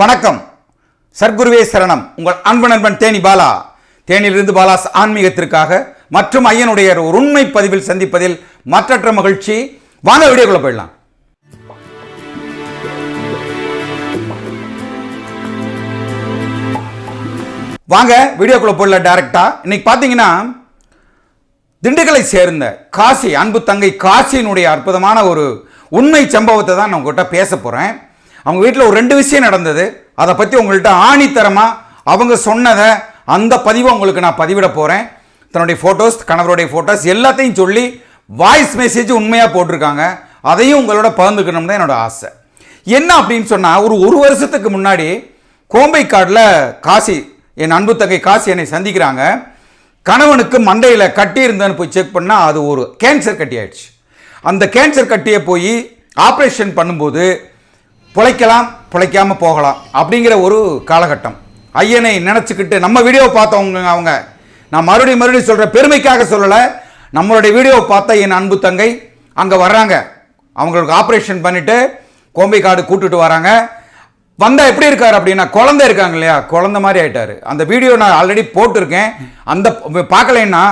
வணக்கம். சர்க்குருவே சரணம். உங்கள் அன்பு நண்பன் தேனி பாலா. தேனியிலிருந்து பாலாஸ் ஆன்மீகத்திற்காக மற்றும் ஐயனுடைய ஒரு உண்மை பதிவில் சந்திப்பதில் மற்றற்ற மகிழ்ச்சி. வாங்க வீடியோக்குள்ள போயிடலாம். வாங்க வீடியோக்குள்ள போயிடலாம் டைரக்டா. இன்னைக்கு பார்த்தீங்கன்னா திண்டுக்கலை சேர்ந்த காசி அன்பு தங்கை காசியினுடைய அற்புதமான ஒரு உண்மை சம்பவத்தை தான் நான் உங்கள்கிட்ட பேச போகிறேன். அவங்க வீட்டில் ஒரு 2 விஷயம் நடந்தது. அதை பற்றி உங்கள்கிட்ட ஆணித்தரமாக அவங்க சொன்னதை அந்த பதிவை உங்களுக்கு நான் பதிவிட போகிறேன். தன்னுடைய ஃபோட்டோஸ், கணவருடைய ஃபோட்டோஸ் எல்லாத்தையும் சொல்லி வாய்ஸ் மெசேஜ் உண்மையாக போட்டிருக்காங்க. அதையும் உங்களோட பகிர்ந்துக்கணும் தான் என்னோட ஆசை. என்ன அப்படின்னு சொன்னால், ஒரு வருஷத்துக்கு முன்னாடி கோம்பைக்காடில் காசி, என் அன்பு தங்கை காசி என்னை சந்திக்கிறாங்க. கணவனுக்கு மண்டையில் கட்டி இருந்தேன்னு போய் செக் பண்ணால் அது ஒரு கேன்சர் கட்டி ஆயிடுச்சு. அந்த கேன்சர் கட்டியை போய் ஆப்ரேஷன் பண்ணும்போது பிழைக்கலாம் பிழைக்காமல் போகலாம் அப்படிங்கிற ஒரு காலகட்டம். ஐயனை நினச்சிக்கிட்டு நம்ம வீடியோவை பார்த்தவங்க அவங்க, நான் மறுபடியும் சொல்கிற பெருமைக்காக சொல்லலை, நம்மளுடைய வீடியோவை பார்த்த என் அன்பு தங்கை அங்கே வர்றாங்க. அவங்களுக்கு ஆப்ரேஷன் பண்ணிவிட்டு கோம்பைக்காடு கூட்டுட்டு வராங்க. வந்தால் எப்படி இருக்கார் அப்படின்னா, குழந்தை இருக்காங்க இல்லையா, குழந்தை மாதிரி ஆகிட்டார். அந்த வீடியோ நான் ஆல்ரெடி போட்டிருக்கேன். அந்த பார்க்கலைன்னா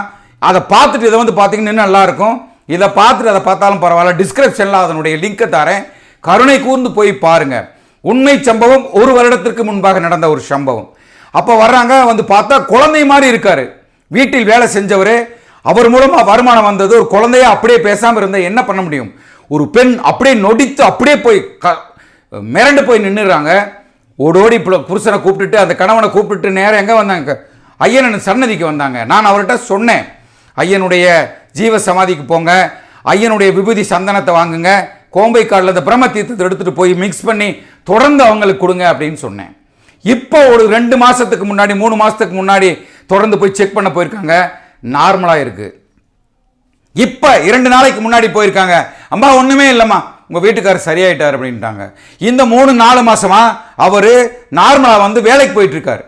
அதை பார்த்துட்டு இதை வந்து பார்த்தீங்கன்னா நல்லாயிருக்கும். இதை பார்த்துட்டு அதை பார்த்தாலும் பரவாயில்ல, டிஸ்கிரிப்ஷனில் அதனுடைய லிங்கை தரேன். கருணை கூர்ந்து போய் பாருங்க. உண்மை சம்பவம், 1 வருடத்திற்கு முன்பாக நடந்த ஒரு சம்பவம். அப்போ வர்றாங்க, வந்து பார்த்தா குழந்தை மாதிரி இருக்காரு. வீட்டில் வேலை செஞ்சவர், அவர் மூலமாக வருமானம் வந்தது. ஒரு குழந்தைய அப்படியே பேசாமல் இருந்தால் என்ன பண்ண முடியும்? ஒரு பெண் அப்படியே நொடித்து அப்படியே போய் மிரண்டு போய் நின்றுறாங்க. ஓடோடி புருஷனை கூப்பிட்டுட்டு, அந்த கணவனை கூப்பிட்டுட்டு நேரம் எங்கே வந்தாங்க? ஐயன் சன்னதிக்கு வந்தாங்க. நான் அவர்கிட்ட சொன்னேன், ஐயனுடைய ஜீவ சமாதிக்கு போங்க, ஐயனுடைய விபூதி சந்தனத்தை வாங்குங்க, கோம்பைக்காடில் இந்த பிரம்ம தீர்த்தத்தை எடுத்துகிட்டு போய் மிக்ஸ் பண்ணி தொடர்ந்து அவங்களுக்கு கொடுங்க அப்படின்னு சொன்னேன். இப்போ ஒரு 2 மாதத்துக்கு முன்னாடி 3 மாதத்துக்கு முன்னாடி தொடர்ந்து போய் செக் பண்ண போயிருக்காங்க. நார்மலாக இருக்குது. இப்போ 2 நாளைக்கு முன்னாடி போயிருக்காங்க. அம்மா ஒன்றுமே இல்லைம்மா, உங்கள் வீட்டுக்காரர் சரியாயிட்டார் அப்படின்ட்டாங்க. இந்த 3-4 மாதமா அவர் நார்மலாக வந்து வேலைக்கு போயிட்டுருக்காரு.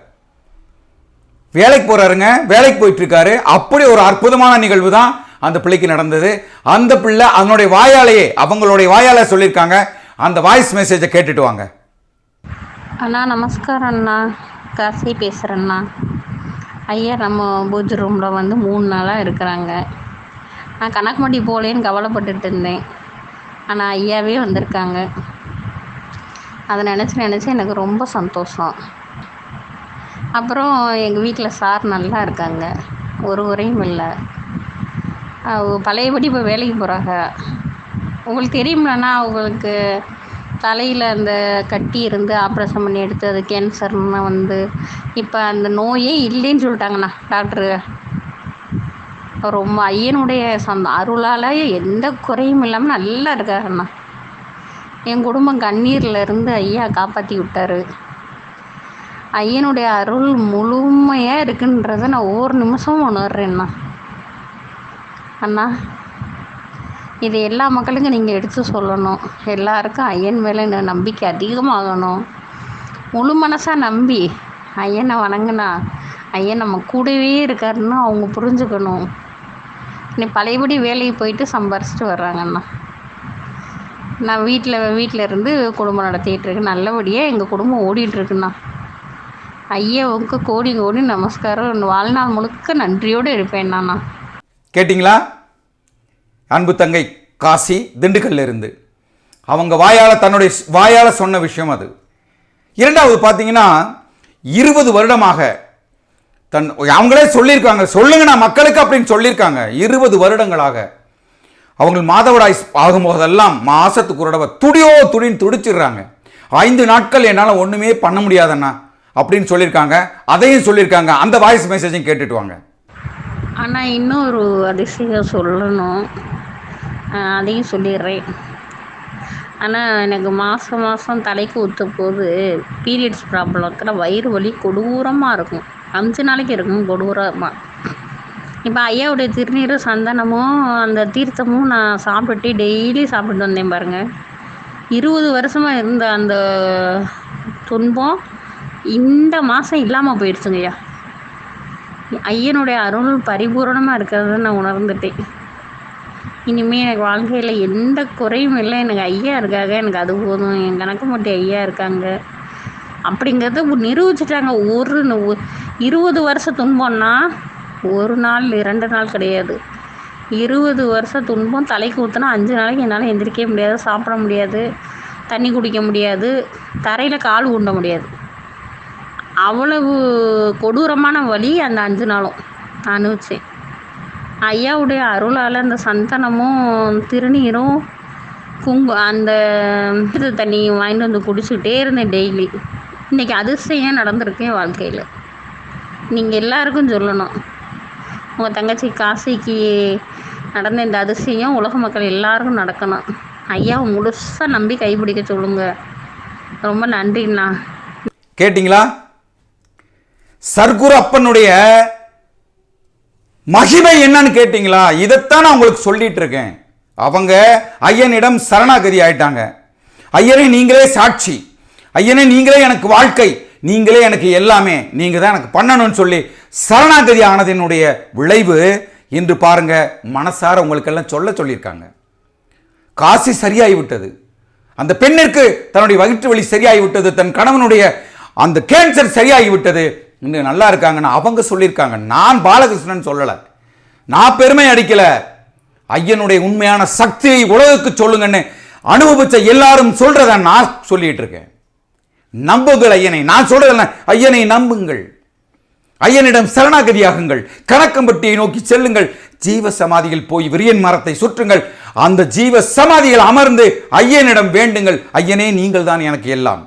வேலைக்கு போகிறாருங்க, வேலைக்கு போயிட்டுருக்காரு. அப்படி ஒரு அற்புதமான நிகழ்வு தான் அந்த பிள்ளைக்கு நடந்தது. அந்த பிள்ளை அதனுடைய வாயாலேயே, அவங்களுடைய வாயாலே சொல்லியிருக்காங்க. அந்த வாய்ஸ் மெசேஜை கேட்டுட்டு வாங்க. அண்ணா நமஸ்காரம் அண்ணா, காசி பேசுகிறேண்ணா. ஐயா நம்ம பூஜை ரூமில் வந்து 3 நாளாக இருக்கிறாங்க. நான் கணக்குமட்டி போலேன்னு கவலைப்பட்டுட்டு இருந்தேன். ஆனால் ஐயாவே வந்திருக்காங்க. அதை நினச்சி எனக்கு ரொம்ப சந்தோஷம். அப்புறம் எங்கள் வீட்டில் சார் நல்லா இருக்காங்க, ஒரு குறையும் இல்லை. பழையபடி இப்போ வேலைக்கு போகிறாங்க. உங்களுக்கு தெரியுமில்லண்ணா, அவங்களுக்கு தலையில் அந்த கட்டி இருந்து ஆப்ரேஷன் பண்ணி எடுத்து அது கேன்சர்னு வந்து இப்போ அந்த நோயே இல்லைன்னு சொல்லிட்டாங்கண்ணா டாக்டரு. ரொம்ப ஐயனுடைய அருளால் எந்த குறையும் இல்லாமல் நல்லா இருக்காருண்ணா. என் குடும்பம் கண்ணீரில் இருந்து ஐயா காப்பாற்றி விட்டார். ஐயனுடைய அருள் முழுமையாக இருக்குன்றதை நான் ஒவ்வொரு நிமிஷமும் உணர்றேண்ணா. அண்ணா, இது எல்லா மக்களுக்கும் நீங்கள் எடுத்து சொல்லணும். எல்லாருக்கும் ஐயன் மேலே நம்பிக்கை அதிகமாகணும். முழு மனசாக நம்பி ஐயனை வணங்கினா ஐயன் நம்ம கூடவே இருக்காருன்னு அவங்க புரிஞ்சுக்கணும். நீ பழையபடி வேலைக்கு போயிட்டு சம்பாரிச்சிட்டு வர்றாங்கண்ணா. நான் வீட்டில் இருந்து குடும்பம் நடத்திட்டுருக்கு. நல்லபடியாக எங்கள் குடும்பம் ஓடிட்டுருக்குண்ணா. ஐயாவுக்கு கோடி கோடி நமஸ்காரம். வாழ்நாள் முழுக்க நன்றியோடு இருப்பேன். கேட்டிங்களா? அன்பு தங்கை காசி திண்டுக்கல்ல இருந்து அவங்க தன்னுடைய வாயால் சொன்ன விஷயம் அது. இரண்டாவது பார்த்தீங்கன்னா, 20 வருடமாக அவங்களே சொல்லியிருக்காங்க, சொல்லுங்கண்ணா மக்களுக்கு அப்படின்னு சொல்லியிருக்காங்க. 20 வருடங்களாக அவங்க மாதவிடாய் ஆகும்போதெல்லாம் மாதத்துக்கு ஒரு தடவை துடின்னு துடிச்சிடுறாங்க. 5 நாட்கள் என்னால் ஒன்றுமே பண்ண முடியாதண்ணா அப்படின்னு சொல்லியிருக்காங்க. அதையும் சொல்லியிருக்காங்க. அந்த வாய்ஸ் மெசேஜையும் கேட்டுட்டு வாங்க. ஆனால் இன்னொரு அதிசயம் சொல்லணும், அதையும் சொல்லிடுறேன். ஆனால் எனக்கு மாதம் தலைக்கு ஊற்ற போது பீரியட்ஸ் ப்ராப்ளம் இருக்கிற வயிறு வலி கொடூரமாக இருக்கும். 5 நாளைக்கு இருக்கும் கொடூரமாக. இப்போ ஐயாவுடைய திருநீரும் சந்தனமும் அந்த தீர்த்தமும் நான் சாப்பிட்டு டெய்லி சாப்பிட்டு வந்தேன் பாருங்கள். 20 வருஷமாக இருந்த அந்த துன்பம் இந்த மாதம் இல்லாமல் போயிடுச்சுங்கய்யா. ஐயனுடைய அருள் பரிபூரணமாக இருக்கிறத நான் உணர்ந்துட்டேன். இனிமேல் எனக்கு வாழ்க்கையில் எந்த குறையும் இல்லை. எனக்கு ஐயா இருக்காங்க, எனக்கு அது போதும். என் கணக்கு மட்டும் ஐயா இருக்காங்க. அப்படிங்கிறத நிரூபிச்சிட்டாங்க. 20 வருஷ துன்பம்னா ஒரு நாள் 2 நாள் கிடையாது. 20 வருஷ துன்பம் தலைக்கு ஊற்றினா 5 நாளைக்கு என்னால் எந்திரிக்கவே முடியாது, சாப்பிட முடியாது, தண்ணி குடிக்க முடியாது, தரையில் கால் ஊண்ட முடியாது. அவ்வளவு கொடூரமான வலி அந்த 5 நாளும் நான் அனுபவிச்சேன். ஐயாவுடைய அருளால் அந்த சந்தனமும் திருநீரும் அந்த இது தண்ணி வாங்கிட்டு வந்து குடிச்சுக்கிட்டே இருந்தேன் டெய்லி. இன்றைக்கி அதிசயம் நடந்திருக்கு என் வாழ்க்கையில். நீங்கள் எல்லாருக்கும் சொல்லணும். உங்கள் தங்கச்சி காசிக்கு நடந்த இந்த அதிசயம் உலக மக்கள் எல்லாருக்கும் நடக்கணும். ஐயாவை முழுசாக நம்பி கைப்பிடிக்க சொல்லுங்கள். ரொம்ப நன்றிண்ணா. கேட்டிங்களா? சர்க்குரு அப்பனுடைய மகிமை என்னன்னு கேட்டிங்களா? இதைத்தான் நான் உங்களுக்கு சொல்லிட்டு இருக்கேன். அவங்க ஐயனிடம் சரணாகதி ஆயிட்டாங்க. ஐயனே நீங்களே சாட்சி, ஐயனே நீங்களே எனக்கு வாழ்க்கை, நீங்களே எனக்கு எல்லாமே, நீங்க தான் எனக்கு பண்ணணும்னு சொல்லி சரணாகதி ஆனதினுடைய விளைவு இன்று பாருங்க, மனசார உங்களுக்கெல்லாம் சொல்லியிருக்காங்க. காசி சரியாகிவிட்டது, அந்த பெண்ணிற்கு தன்னுடைய வயிற்று வலி சரியாகிவிட்டது, தன் கணவனுடைய அந்த கேன்சர் சரியாகிவிட்டது, இன்னும் நல்லா இருக்காங்கன்னு அவங்க சொல்லியிருக்காங்க. நான் பாலகிருஷ்ணன் சொல்லலை, நான் பெருமை அடிக்கல. ஐயனுடைய உண்மையான சக்தியை உலகுக்கு சொல்லுங்கன்னு அனுபவிச்ச எல்லாரும் சொல்றத நான் சொல்லிட்டு இருக்கேன். நம்புங்கள் ஐயனை. நான் சொல்றதில்ல, ஐயனை நம்புங்கள், ஐயனிடம் சரணாகதியாகுங்கள், கணக்கம்பட்டியை நோக்கி செல்லுங்கள், ஜீவ சமாதியில் போய் விரியன் மரத்தை சுற்றுங்கள், அந்த ஜீவ சமாதியில் அமர்ந்து ஐயனிடம் வேண்டுங்கள், ஐயனே நீங்கள் தான் எனக்கு எல்லாம்.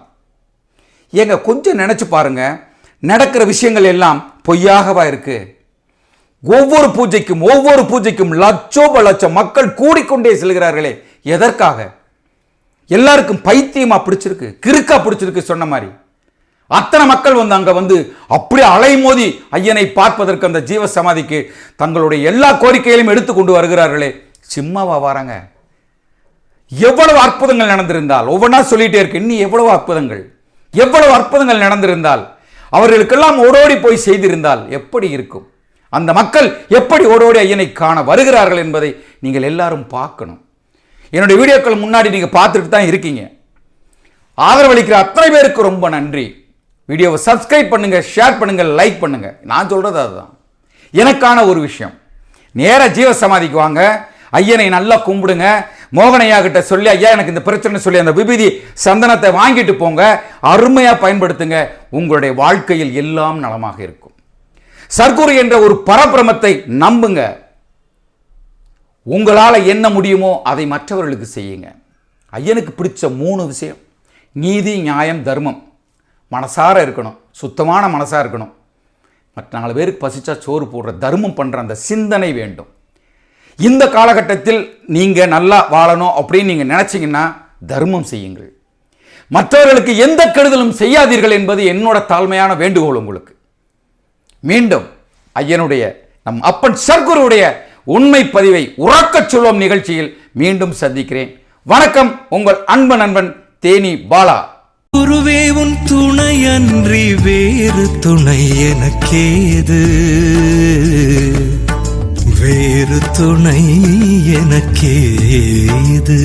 ஏங்க கொஞ்சம் நினைச்சு பாருங்க, நடக்கிற விஷயங்கள் எல்லாம் பொய்யாகவா இருக்கு? ஒவ்வொரு பூஜைக்கும் லட்சம் மக்கள் கூடிக்கொண்டே செல்கிறார்களே, எதற்காக? எல்லாருக்கும் பைத்தியமா பிடிச்சிருக்கு, கிறுக்கா பிடிச்சிருக்கு. சொன்ன மாதிரி அத்தனை மக்கள் வந்து அங்க வந்து அப்படியே அலைமோதி ஐயனை பார்ப்பதற்கு அந்த ஜீவ சமாதிக்கு தங்களுடைய எல்லா கோரிக்கைகளையும் எடுத்துக்கொண்டு வருகிறார்களே, சும்மாவா வராங்க? எவ்வளவு அற்புதங்கள் நடந்திருந்தால், ஒவ்வொன்றா சொல்லிட்டே இருக்கு, இன்னும் எவ்வளவு அற்புதங்கள் நடந்திருந்தால், அவர்களுக்கெல்லாம் ஓடோடி போய் செய்திருந்தால் எப்படி இருக்கும்? அந்த மக்கள் எப்படி ஓடோடி ஐயனை காண வருகிறார்கள் என்பதை நீங்கள் எல்லாரும் பார்க்கணும். என்னுடைய வீடியோக்கள் முன்னாடி நீங்க பார்த்துட்டு தான் இருக்கீங்க. ஆதரவளிக்கிற அத்தனை பேருக்கு ரொம்ப நன்றி. வீடியோவை சப்ஸ்கிரைப் பண்ணுங்க, ஷேர் பண்ணுங்க, லைக் பண்ணுங்க. நான் சொல்றது அதுதான். எனக்கான ஒரு விஷயம், நேர ஜீவ சமாதிக்கு வாங்க, ஐயனை நல்லா கும்பிடுங்க, மோகனையா கிட்ட சொல்லி ஐயா எனக்கு இந்த பிரச்சனை சொல்லி அந்த விபூதி சந்தனத்தை வாங்கிட்டு போங்க, அருமையா பயன்படுத்துங்க, உங்களுடைய வாழ்க்கையில் எல்லாம் நலமாக இருக்கும். சர்க்குரு என்ற ஒரு பரபிரமத்தை நம்புங்க. உங்களால் என்ன முடியுமோ அதை மற்றவர்களுக்கு செய்யுங்க. ஐயனுக்கு பிடிச்ச 3 விஷயம்: நீதி, நியாயம், தர்மம். மனசார இருக்கணும், சுத்தமான மனசாக இருக்கணும். மற்ற 4 பேருக்கு பசிச்சா சோறு போடுற தர்மம் பண்ணுற அந்த சிந்தனை வேண்டும். இந்த காலகட்டத்தில் நீங்கள் நல்லா வாழணும் அப்படின்னு நீங்கள் நினச்சிங்கன்னா தர்மம் செய்யுங்கள். மற்றவர்களுக்கு எந்த கெடுதலும் செய்யாதீர்கள் என்பது என்னோட தாழ்மையான வேண்டுகோள் உங்களுக்கு. மீண்டும் ஐயனுடைய நம் அப்பன் சர்க்குருடைய உண்மை பதிவை உறக்கச் சொல்வோம் நிகழ்ச்சியில் மீண்டும் சந்திக்கிறேன். வணக்கம். உங்கள் அன்பு நண்பன் தேனி பாலா. குருவே உன் துணையன்றி வேறு துணை எனக்கேது, வேறு துணை எனக்கேது.